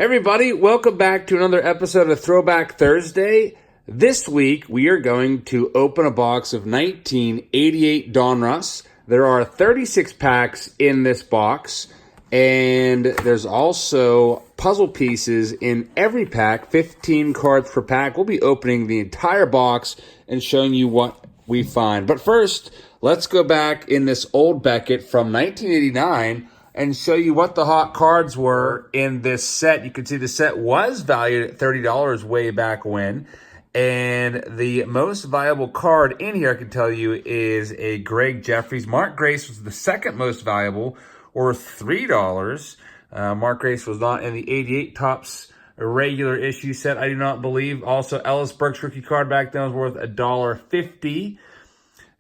Hey everybody, welcome back to another episode of Throwback Thursday. This week we are going to open a box of 1988 Donruss. There are 36 packs in this box, and there's also puzzle pieces in every pack, 15 cards per pack. We'll be opening the entire box and showing you what we find. But first, let's go back in this old Beckett from 1989 and show you what the hot cards were in this set. You can see the set was valued at $30 way back when. And the most valuable card in here, I can tell you, is a Greg Jeffries. Mark Grace was the second most valuable, or $3. Mark Grace was not in the 88 Topps regular issue set, I do not believe. Also, Ellis Burks rookie card back then was worth $1.50.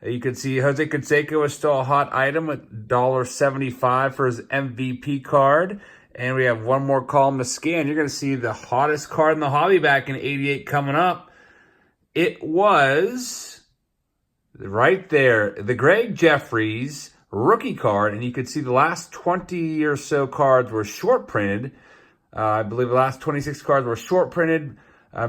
You can see Jose Canseco is still a hot item at $1.75 for his MVP card. And we have one more column to scan. You're going to see the hottest card in the hobby back in 88 coming up. It was right there, the Greg Jeffries rookie card. And you can see the last 20 or so cards were short printed. I believe the last 26 cards were short printed,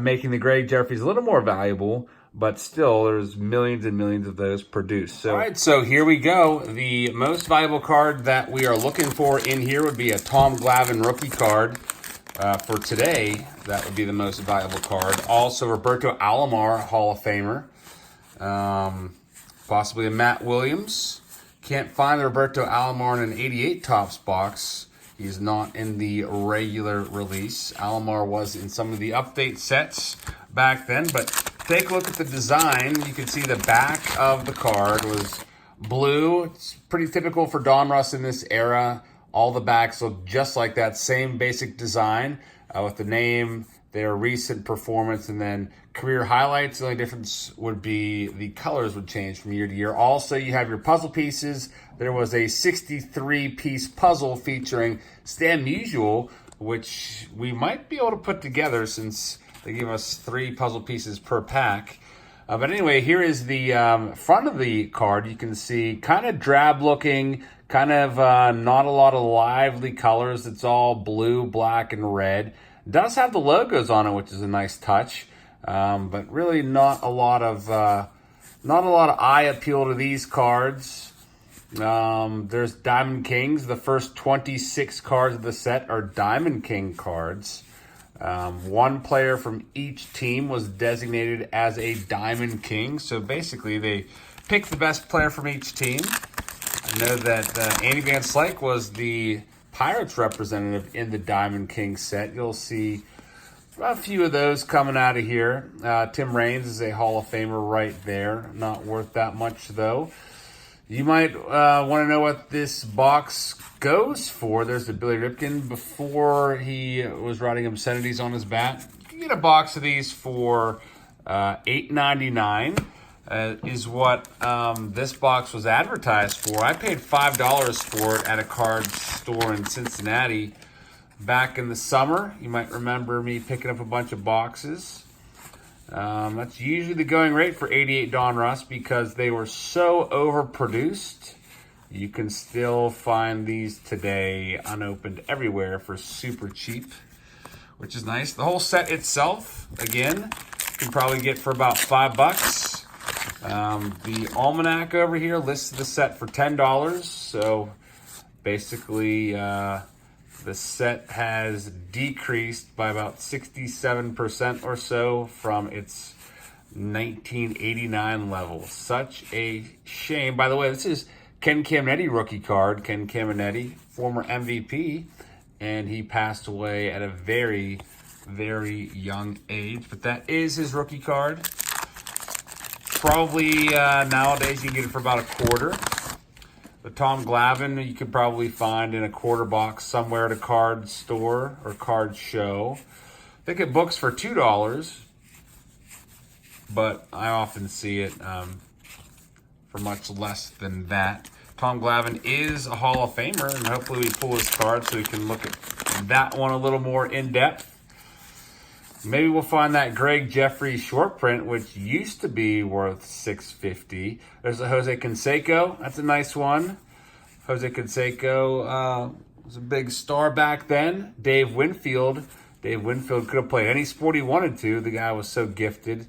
making the Greg Jeffries a little more valuable. But still, there's millions and millions of those produced. So, all right, so here we go. The most valuable card that we are looking for in here would be a Tom Glavine rookie card. For today, that would be the most valuable card. Also, Roberto Alomar, Hall of Famer. Possibly a Matt Williams. Can't find the Roberto Alomar in an 88 Topps box. He's not in the regular release. Alomar was in some of the update sets back then, but take a look at the design. You can see the back of the card was blue. It's pretty typical for Donruss in this era. All the backs look just like that same basic design with the name, their recent performance, and then career highlights. The only difference would be the colors would change from year to year. Also, you have your puzzle pieces. There was a 63-piece puzzle featuring Stan Musial, which we might be able to put together since they give us 3 puzzle pieces per pack. But anyway, here is the front of the card. You can see kind of drab looking, kind of not a lot of lively colors. It's all blue, black, and red. It does have the logos on it, which is a nice touch. But really not a lot of eye appeal to these cards. There's Diamond Kings. The first 26 cards of the set are Diamond King cards. One player from each team was designated as a Diamond King. So basically, they picked the best player from each team. I know that Andy Van Slyke was the Pirates representative in the Diamond King set. You'll see a few of those coming out of here. Tim Raines is a Hall of Famer right there. Not worth that much, though. You might want to know what this box goes for. There's the Billy Ripken before he was writing obscenities on his bat. You can get a box of these for $8.99 is what this box was advertised for. I paid $5 for it at a card store in Cincinnati back in the summer. You might remember me picking up a bunch of boxes. That's usually the going rate for 88 Donruss because they were so overproduced. You can still find these today unopened everywhere for super cheap, which is nice. The whole set itself, again, you can probably get for about $5. The almanac over here lists the set for $10. So basically, the set has decreased by about 67% or so from its 1989 level. Such a shame. By the way, this is Ken Caminiti rookie card. Ken Caminiti, former MVP, and he passed away at a very, very young age. But that is his rookie card. Probably nowadays you can get it for about $0.25. The Tom Glavine you could probably find in a quarter box somewhere at a card store or card show. I think it books for $2, but I often see it for much less than that. Tom Glavine is a Hall of Famer, and hopefully we pull his card so we can look at that one a little more in depth. Maybe we'll find that Greg Jeffries short print, which used to be worth $6.50. There's a Jose Canseco. That's a nice one. Jose Canseco was a big star back then. Dave Winfield Dave Winfield could have played any sport he wanted to. The guy was so gifted.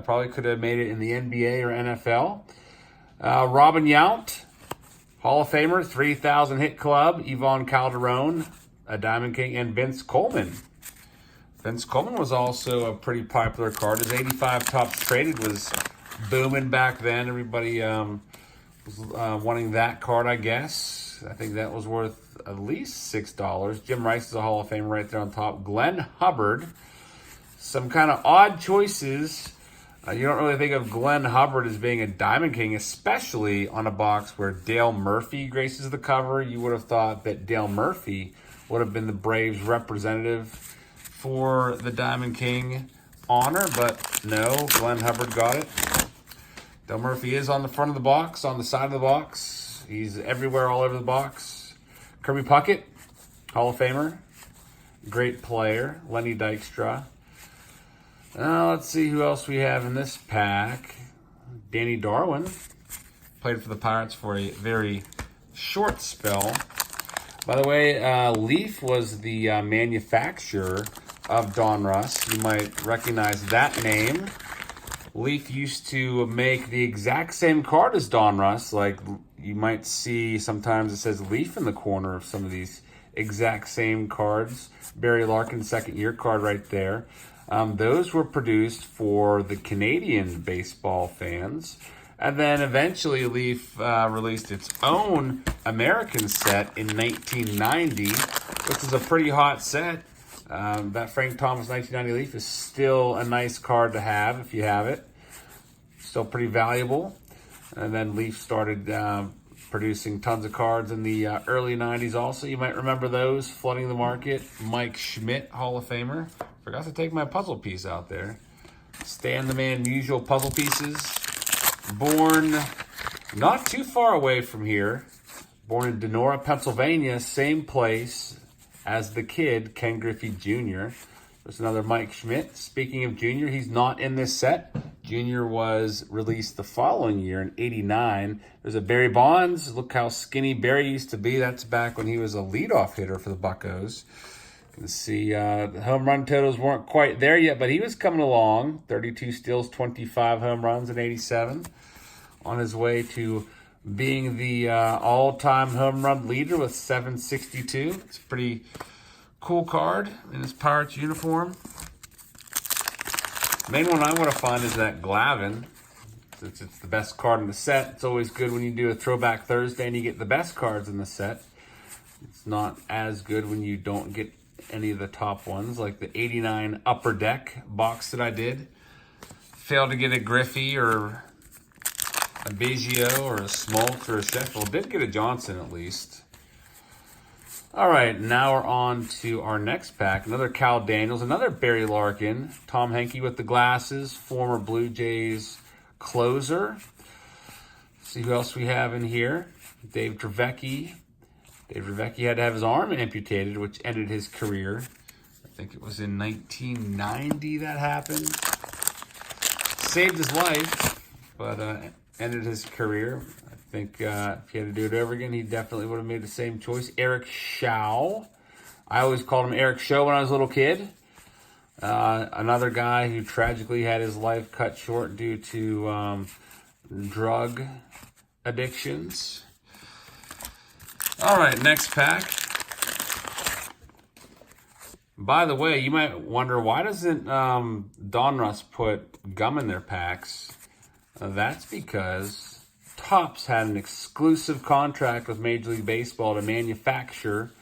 Probably could have made it in the NBA or NFL. Robin Yount, Hall of Famer, 3,000 hit club. Yvonne Calderon, a Diamond King, and Vince Coleman. Vince Coleman was also a pretty popular card. His 85 tops traded was booming back then. Everybody was wanting that card, I guess. I think that was worth at least $6. Jim Rice is a Hall of Famer right there on top. Glenn Hubbard. Some kind of odd choices. You don't really think of Glenn Hubbard as being a Diamond King, especially on a box where Dale Murphy graces the cover. You would have thought that Dale Murphy would have been the Braves representative for the Diamond King honor, but no, Glenn Hubbard got it. Dale Murphy is on the front of the box, on the side of the box. He's everywhere, all over the box. Kirby Puckett, Hall of Famer. Great player. Lenny Dykstra. Let's see who else we have in this pack. Danny Darwin. Played for the Pirates for a very short spell. By the way, Leaf was the manufacturer of Donruss. You might recognize that name. Leaf used to make the exact same card as Donruss. Like you might see sometimes it says Leaf in the corner of some of these exact same cards. Barry Larkin, second year card right there. Those were produced for the Canadian baseball fans. And then eventually Leaf released its own American set in 1990, which is a pretty hot set. That Frank Thomas 1990 Leaf is still a nice card to have if you have it. Still pretty valuable. And then Leaf started producing tons of cards in the early 90s also. You might remember those flooding the market. Mike Schmidt, Hall of Famer. Forgot to take my puzzle piece out there. Stan the Man Usual puzzle pieces. Born not too far away from here. Born in Denora, Pennsylvania, same place as the kid, Ken Griffey Jr. There's another Mike Schmidt. Speaking of Jr., he's not in this set. Jr. was released the following year in '89. There's a Barry Bonds. Look how skinny Barry used to be. That's back when he was a leadoff hitter for the Buccos. You can see the home run totals weren't quite there yet, but he was coming along. 32 steals, 25 home runs in '87. On his way to being the all-time home run leader with 762. It's a pretty cool card in his Pirates uniform. Main one I want to find is that Glavine. Since it's the best card in the set, it's always good when you do a Throwback Thursday and you get the best cards in the set. It's not as good when you don't get any of the top ones, like the '89 Upper Deck box that I did. Failed to get a Griffey or a Biggio or a Smoltz or a Sheffield. Did get a Johnson at least. All right, now we're on to our next pack. Another Cal Daniels, another Barry Larkin. Tom Henke with the glasses, former Blue Jays closer. Let's see who else we have in here. Dave Trevecki. Dave Trevecki had to have his arm amputated, which ended his career. I think it was in 1990 that happened. Saved his life, but ended his career. I think if he had to do it over again, he definitely would have made the same choice. Eric Shaw. I always called him Eric Show when I was a little kid. Another guy who tragically had his life cut short due to drug addictions. All right, next pack. By the way, you might wonder, why doesn't Donruss put gum in their packs? That's because Topps had an exclusive contract with Major League Baseball to manufacture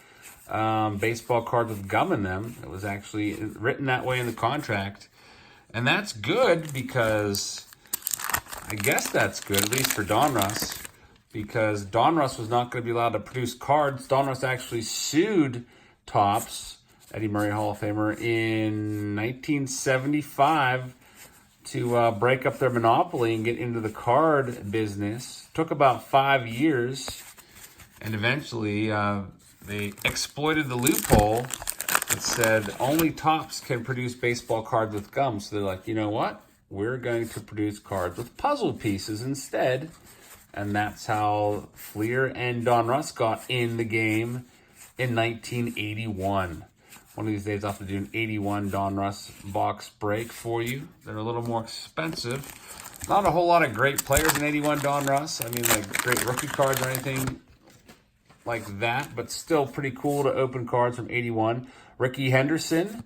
baseball cards with gum in them. It was actually written that way in the contract. And that's good because, I guess that's good, at least for Donruss, because Donruss was not going to be allowed to produce cards. Donruss actually sued Topps, Eddie Murray Hall of Famer, in 1975 to break up their monopoly and get into the card business. Took about 5 years, and eventually they exploited the loophole that said only Topps can produce baseball cards with gum. So they're like, you know what? We're going to produce cards with puzzle pieces instead. And that's how Fleer and Donruss got in the game in 1981. One of these days I'll have to do an 81 Donruss box break for you. They're a little more expensive. Not a whole lot of great players in 81 Donruss. I mean, like great rookie cards or anything like that, but still pretty cool to open cards from 81. Ricky Henderson.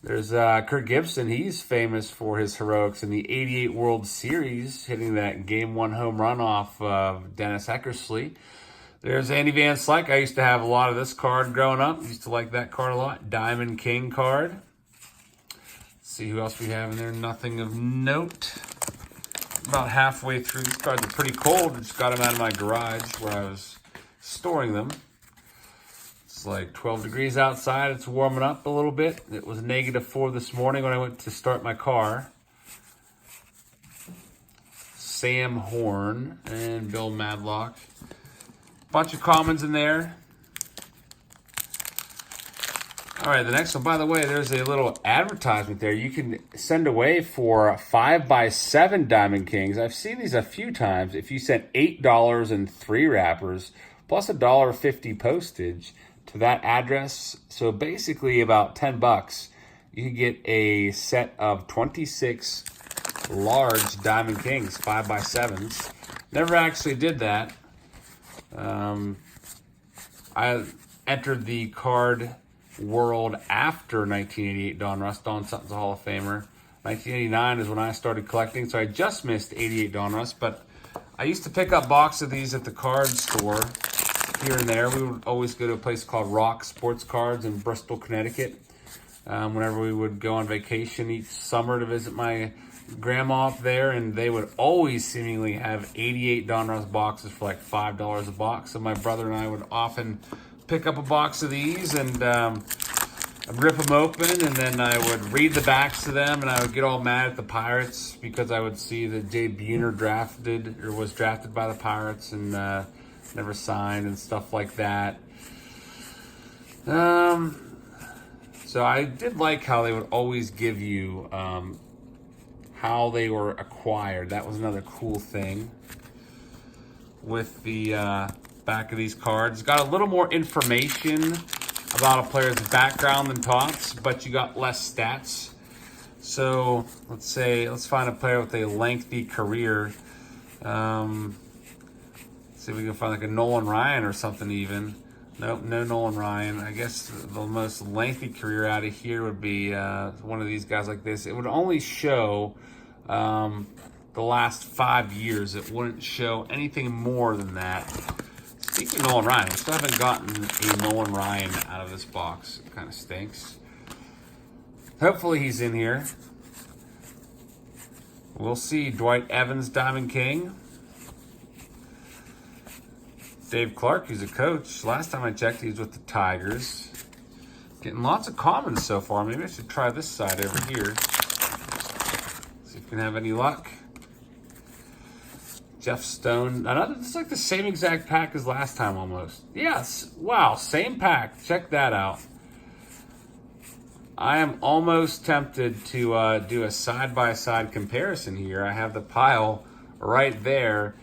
There's Kirk Gibson. He's famous for his heroics in the 88 World Series, hitting that Game 1 home run off of Dennis Eckersley. There's Andy Van Slyke. I used to have a lot of this card growing up. Used to like that card a lot. Diamond King card. Let's see who else we have in there. Nothing of note. About halfway through. These cards are pretty cold. Just got them out of my garage where I was storing them. It's like 12 degrees outside. It's warming up a little bit. It was -4 this morning when I went to start my car. Sam Horn and Bill Madlock. Bunch of commons in there. All right, the next one, by the way, there's a little advertisement there. You can send away for 5x7 Diamond Kings. I've seen these a few times. If you send $8 and 3 wrappers, plus $1.50 postage to that address, so basically about $10, you can get a set of 26 large Diamond Kings, 5x7s. Never actually did that. I entered the card world after 1988 Donruss. Don Sutton's a Hall of Famer. 1989 is when I started collecting, so I just missed 88 Donruss, but I used to pick up boxes of these at the card store here and there. We would always go to a place called Rock Sports Cards in Bristol, Connecticut. Whenever we would go on vacation each summer to visit my grandma up there, and they would always seemingly have 88 Donruss boxes for like $5 a box. So my brother and I would often pick up a box of these and I'd rip them open, and then I would read the backs to them, and I would get all mad at the Pirates because I would see that Jay Buhner was drafted by the Pirates and never signed and stuff like that. So I did like how they would always give you how they were acquired. That was another cool thing with the back of these cards. Got a little more information about a player's background than Topps, but you got less stats. So let's find a player with a lengthy career. See if we can find like a Nolan Ryan or something even. Nope, no Nolan Ryan. I guess the most lengthy career out of here would be one of these guys like this. It would only show the last 5 years. It wouldn't show anything more than that. Speaking of Nolan Ryan, we still haven't gotten a Nolan Ryan out of this box. It kind of stinks. Hopefully he's in here. We'll see. Dwight Evans, Diamond King. Dave Clark, he's a coach. Last time I checked, he was with the Tigers. Getting lots of commons so far. Maybe I should try this side over here. See if we can have any luck. Jeff Stone. It's like the same exact pack as last time almost. Yes. Wow, same pack. Check that out. I am almost tempted to do a side-by-side comparison here. I have the pile right there.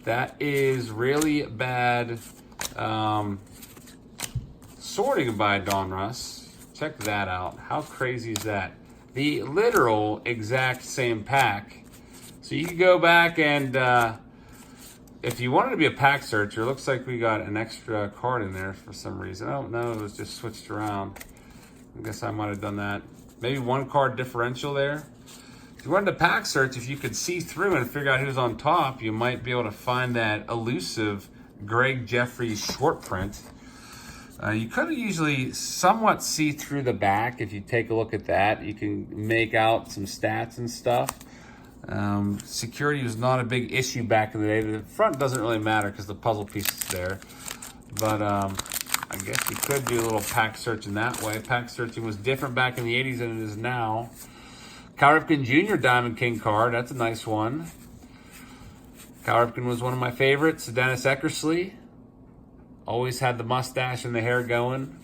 That is really bad sorting by Donruss. Check that out. How crazy is that? The literal exact same pack. So you can go back and if you wanted to be a pack searcher, it looks like we got an extra card in there for some reason. Oh, no, it was just switched around. I guess I might have done that. Maybe one card differential there. If you wanted to pack search, if you could see through and figure out who's on top, you might be able to find that elusive Greg Jeffries short print. You could usually somewhat see through the back. If you take a look at that, you can make out some stats and stuff. Security was not a big issue back in the day. The front doesn't really matter because the puzzle piece is there. But I guess you could do a little pack searching that way. Pack searching was different back in the 80s than it is now. Cal Ripken Jr. Diamond King card. That's a nice one. Cal Ripken was one of my favorites. Dennis Eckersley. Always had the mustache and the hair going.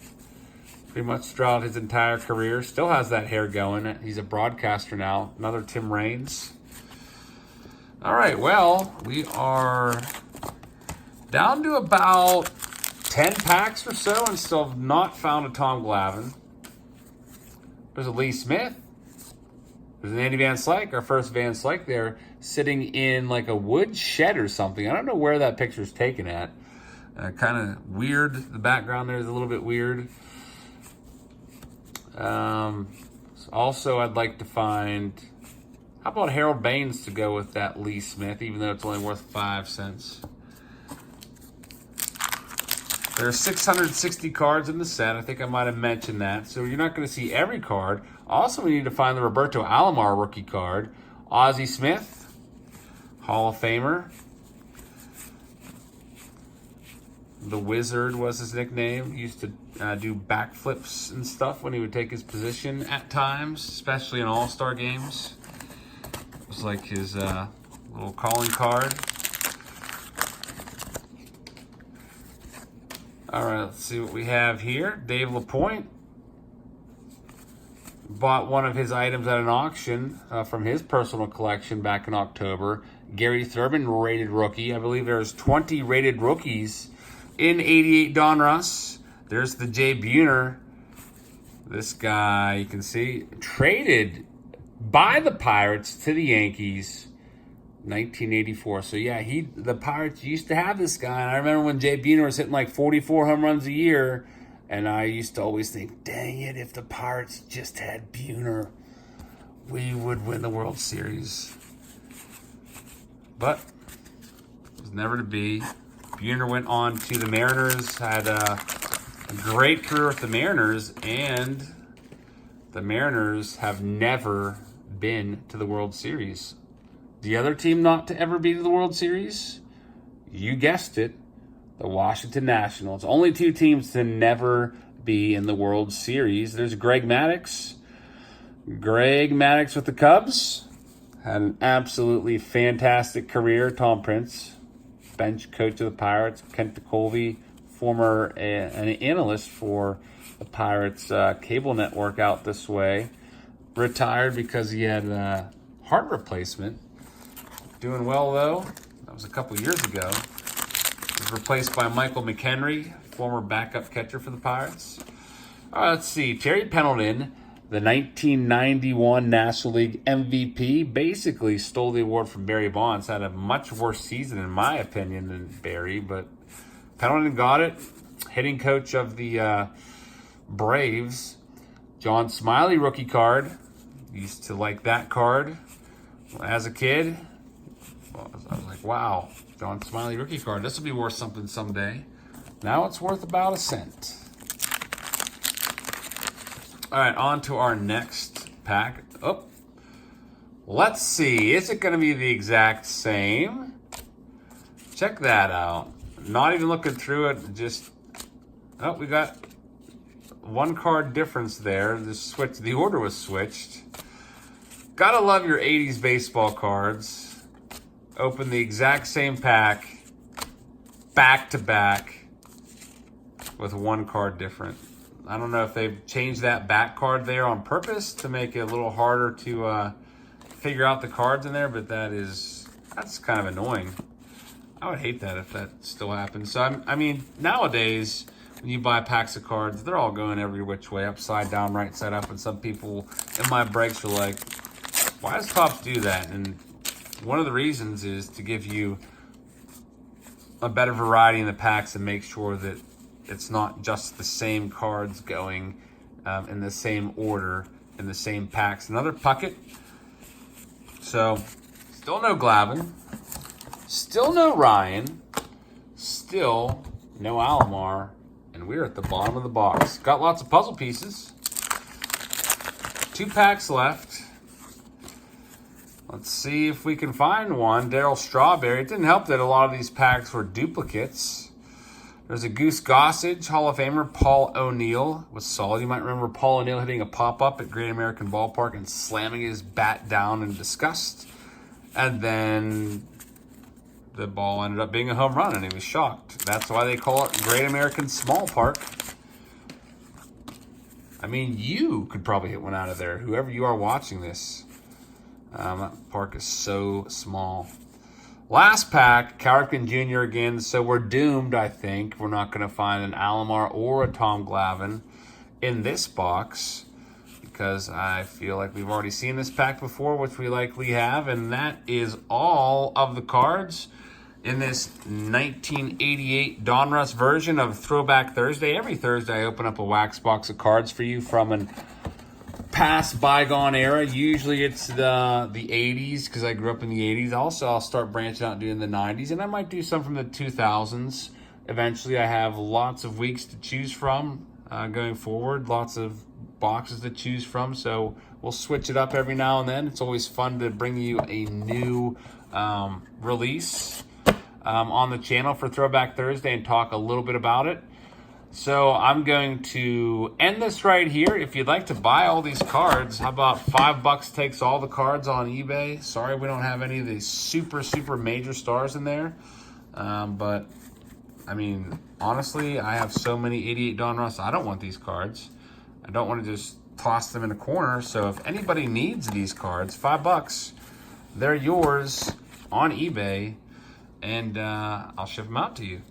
Pretty much throughout his entire career. Still has that hair going. He's a broadcaster now. Another Tim Raines. All right, well, we are down to about 10 packs or so and still have not found a Tom Glavine. There's a Lee Smith. There's an Andy Van Slyke, our first Van Slyke there, sitting in like a wood shed or something. I don't know where that picture's taken at. Kind of weird. The background there is a little bit weird. Also, I'd like to find, how about Harold Baines to go with that Lee Smith, even though it's only worth 5 cents. There are 660 cards in the set. I think I might have mentioned that. So you're not going to see every card. Also, we need to find the Roberto Alomar rookie card. Ozzie Smith, Hall of Famer. The Wizard was his nickname. He used to do backflips and stuff when he would take his position at times, especially in all-star games. It was like his little calling card. All right, let's see what we have here. Dave LaPointe bought one of his items at an auction from his personal collection back in October. Gary Thurman, rated rookie. I believe there's 20 rated rookies in 88 Donruss. There's the Jay Buhner. This guy, you can see, traded by the Pirates to the Yankees 1984. So yeah, the Pirates used to have this guy. And I remember when Jay Buhner was hitting like 44 home runs a year, and I used to always think, dang it, if the Pirates just had Buhner, we would win the World Series. But it was never to be. Buhner went on to the Mariners, had a great career with the Mariners, and the Mariners have never been to the World Series. The other team not to ever be to the World Series, you guessed it, the Washington Nationals. Only 2 teams to never be in the World Series. There's Greg Maddux. Greg Maddux with the Cubs had an absolutely fantastic career. Tom Prince, bench coach of the Pirates. Kent DeColvey, former an analyst for the Pirates cable network out this way. Retired because he had a heart replacement. Doing well, though. That was a couple years ago. He was replaced by Michael McHenry, former backup catcher for the Pirates. All right, let's see. Terry Pendleton, the 1991 National League MVP, basically stole the award from Barry Bonds. Had a much worse season, in my opinion, than Barry, but Pendleton got it. Hitting coach of the Braves. John Smiley rookie card. Used to like that card as a kid. I was like, wow, John Smiley rookie card. This will be worth something someday. Now it's worth about 1 cent. All right, on to our next pack. Oh, let's see. Is it going to be the exact same? Check that out. Not even looking through it. Just, oh, we got 1 card difference there. The order was switched. Gotta love your 80s baseball cards. Open the exact same pack, back to back, with 1 card different. I don't know if they've changed that back card there on purpose to make it a little harder to figure out the cards in there, but that's kind of annoying. I would hate that if that still happened. So, I mean, nowadays, when you buy packs of cards, they're all going every which way, upside down, right side up, and some people in my breaks are like, why does Topps do that? And one of the reasons is to give you a better variety in the packs and make sure that it's not just the same cards going in the same order, in the same packs. Another Puckett. So, still no Glavine. Still no Ryan. Still no Alomar. And we're at the bottom of the box. Got lots of puzzle pieces. 2 packs left. Let's see if we can find one. Darryl Strawberry. It didn't help that a lot of these packs were duplicates. There's a Goose Gossage, Hall of Famer. Paul O'Neill was solid. You might remember Paul O'Neill hitting a pop-up at Great American Ballpark and slamming his bat down in disgust. And then the ball ended up being a home run, and he was shocked. That's why they call it Great American Small Park. I mean, you could probably hit one out of there, whoever you are watching this. That park is so small. Last pack, Carrigan Jr. again, so we're doomed, I think. We're not going to find an Alomar or a Tom Glavine in this box because I feel like we've already seen this pack before, which we likely have, and that is all of the cards in this 1988 Donruss version of Throwback Thursday. Every Thursday I open up a wax box of cards for you from an past bygone era. Usually it's the 80s because I grew up in the 80s. Also, I'll start branching out and doing the 90s, and I might do some from the 2000s. Eventually, I have lots of weeks to choose from going forward, lots of boxes to choose from, so we'll switch it up every now and then. It's always fun to bring you a new release on the channel for Throwback Thursday and talk a little bit about it. So I'm going to end this right here. If you'd like to buy all these cards, how about $5 takes all the cards on eBay? Sorry we don't have any of these super major stars in there. But, I mean, honestly, I have so many 88 Donruss. I don't want these cards. I don't want to just toss them in a corner. So if anybody needs these cards, $5, they're yours on eBay. And I'll ship them out to you.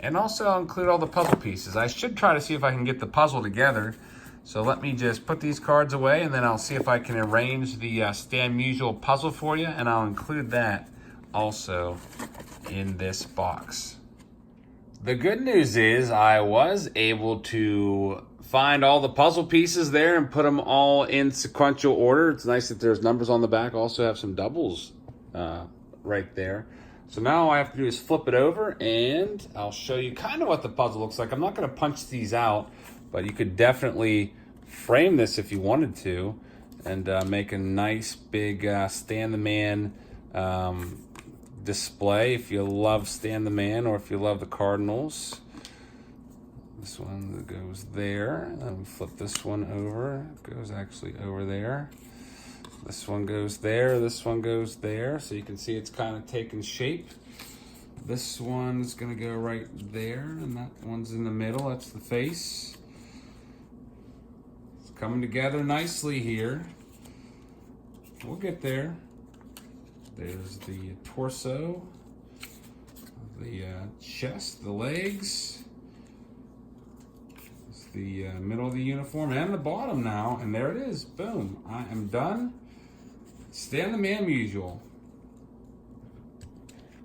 And also I'll include all the puzzle pieces. I should try to see if I can get the puzzle together. So let me just put these cards away, and then I'll see if I can arrange the Stan Musial puzzle for you, and I'll include that also in this box. The good news is I was able to find all the puzzle pieces there and put them all in sequential order. It's nice that there's numbers on the back. Also have some doubles right there. So now all I have to do is flip it over, and I'll show you kind of what the puzzle looks like. I'm not going to punch these out, but you could definitely frame this if you wanted to and make a nice big Stan the Man display if you love Stan the Man or if you love the Cardinals. This one goes there. Flip this one over. It goes actually over there. This one goes there, this one goes there, so you can see it's kind of taking shape. This one's gonna go right there, and that one's in the middle, that's the face. It's coming together nicely here. We'll get there. There's the torso, the chest, the legs. It's the middle of the uniform and the bottom now, and there it is, boom. I am done. Stan the Man Musial.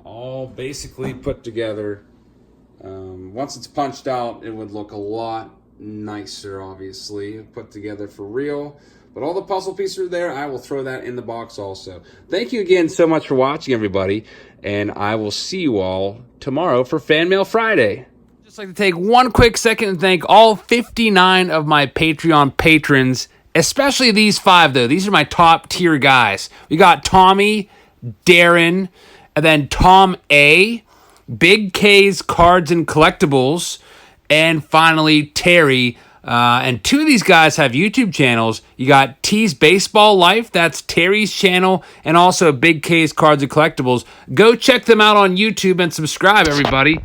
All basically put together. Once it's punched out, it would look a lot nicer, obviously. Put together for real. But all the puzzle pieces are there. I will throw that in the box also. Thank you again so much for watching, everybody. And I will see you all tomorrow for Fan Mail Friday. Just like to take one quick second and thank all 59 of my Patreon patrons. Especially these 5, though. These are my top tier guys. We got Tommy, Darren, and then Tom A, Big K's Cards and Collectibles, and finally Terry. And 2 of these guys have YouTube channels. You got T's Baseball Life, that's Terry's channel, and also Big K's Cards and Collectibles. Go check them out on YouTube and subscribe, everybody.